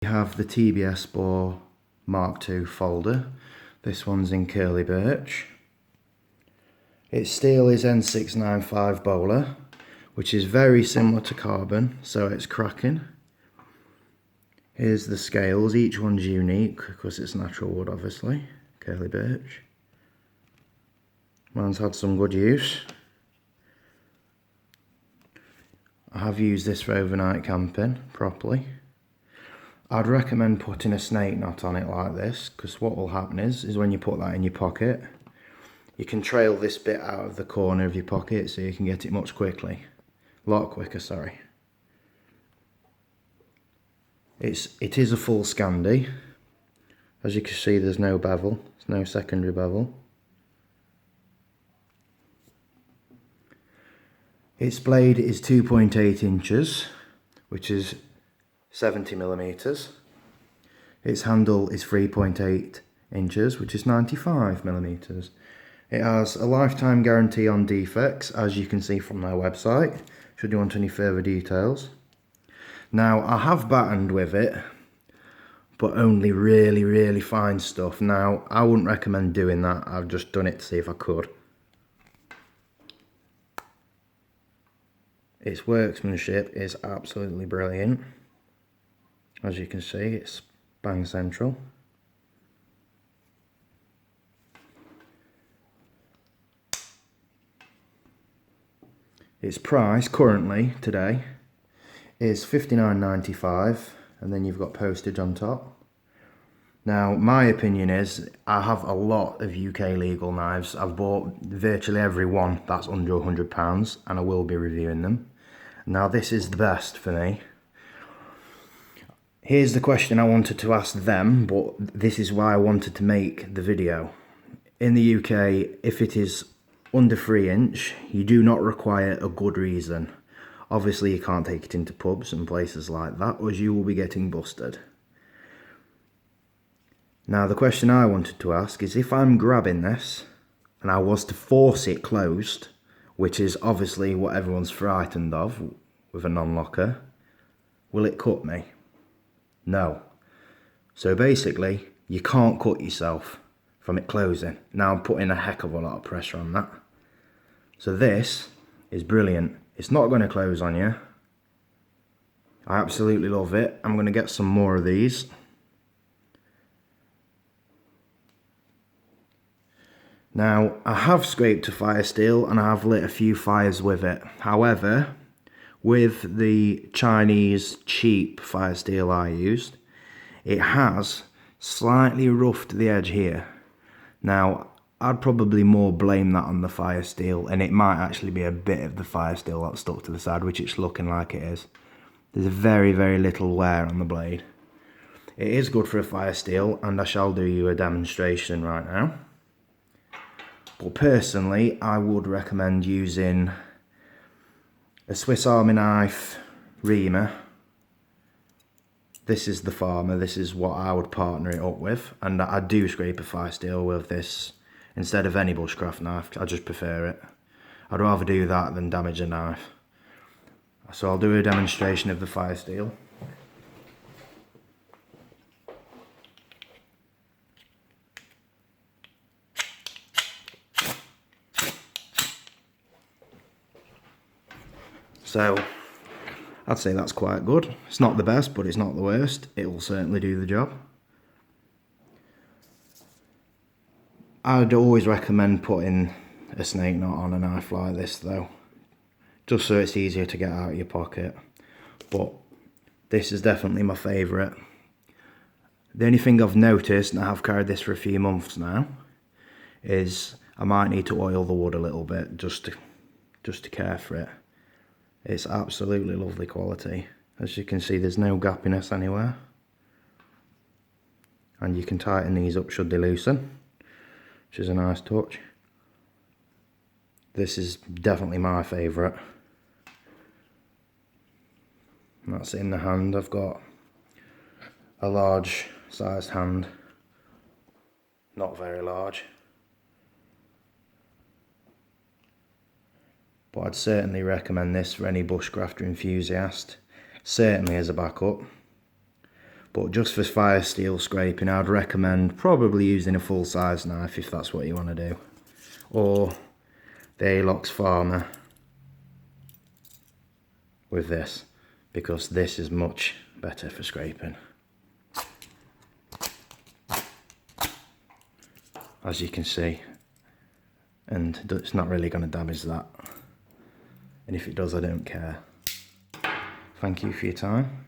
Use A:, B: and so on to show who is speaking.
A: We have the TBS boar Mark II folder. This one's in curly birch. Its steel is N695 bowler, which is very similar to carbon, so it's cracking. Here's the scales, each one's unique because it's natural wood obviously, curly birch. Mine's had some good use. I have used this for overnight camping properly. I'd recommend putting a snake knot on it like this, because what will happen is when you put that in your pocket, you can trail this bit out of the corner of your pocket so you can get it much quickly. A lot quicker, sorry. It is a full Scandi. As you can see, there's no bevel, there's no secondary bevel. Its blade is 2.8 inches, which is 70 millimeters. Its handle is 3.8 inches, which is 95 millimeters. It has a lifetime guarantee on defects, as you can see from their website, should you want any further details. Now, I have battened with it, but only really fine stuff. Now, I wouldn't recommend doing that. I've just done it to see if I could. Its workmanship is absolutely brilliant. As you can see, it's bang central. Its price currently today is £59.95, and then you've got postage on top. Now, my opinion is I have a lot of UK legal knives. I've bought virtually every one that's under £100, and I will be reviewing them. Now, this is the best for me. Here's the question I wanted to ask them, but this is why I wanted to make the video. In the UK, if it is under 3 inch, you do not require a good reason. Obviously, you can't take it into pubs and places like that, or you will be getting busted. Now, the question I wanted to ask is, if I'm grabbing this and I was to force it closed, which is obviously what everyone's frightened of with a non-locker, will it cut me? No. So basically, you can't cut yourself from it closing. Now I'm putting a heck of a lot of pressure on that. So this is brilliant. It's not going to close on you. I absolutely love it. I'm going to get some more of these. Now, I have scraped a fire steel and I have lit a few fires with it. However, with the Chinese cheap fire steel I used, it has slightly roughed the edge here. Now, I'd probably more blame that on the fire steel, and it might actually be a bit of the fire steel that's stuck to the side, which it's looking like it is. There's very little wear on the blade. It is good for a fire steel, and I shall do you a demonstration right now. But personally, I would recommend using a Swiss Army knife reamer. This is the Farmer, this is what I would partner it up with, and I do scrape a fire steel with this instead of any bushcraft knife. I just prefer it. I'd rather do that than damage a knife. So I'll do a demonstration of the fire steel. So I'd say that's quite good. It's not the best, but it's not the worst. It will certainly do the job. I'd always recommend putting a snake knot on a knife like this though, just so it's easier to get out of your pocket. But this is definitely my favourite. The only thing I've noticed, and I have carried this for a few months now, is I might need to oil the wood a little bit just to care for it. It's absolutely lovely quality. As you can see, there's no gappiness anywhere. And you can tighten these up should they loosen, which is a nice touch. This is definitely my favourite. And that's in the hand. I've got a large sized hand, not very large. But I'd certainly recommend this for any bushcrafter enthusiast, certainly as a backup. But just for fire steel scraping, I'd recommend probably using a full size knife if that's what you want to do. Or the Alox Farmer with this, because this is much better for scraping. As you can see, and it's not really going to damage that. And if it does, I don't care. Thank you for your time.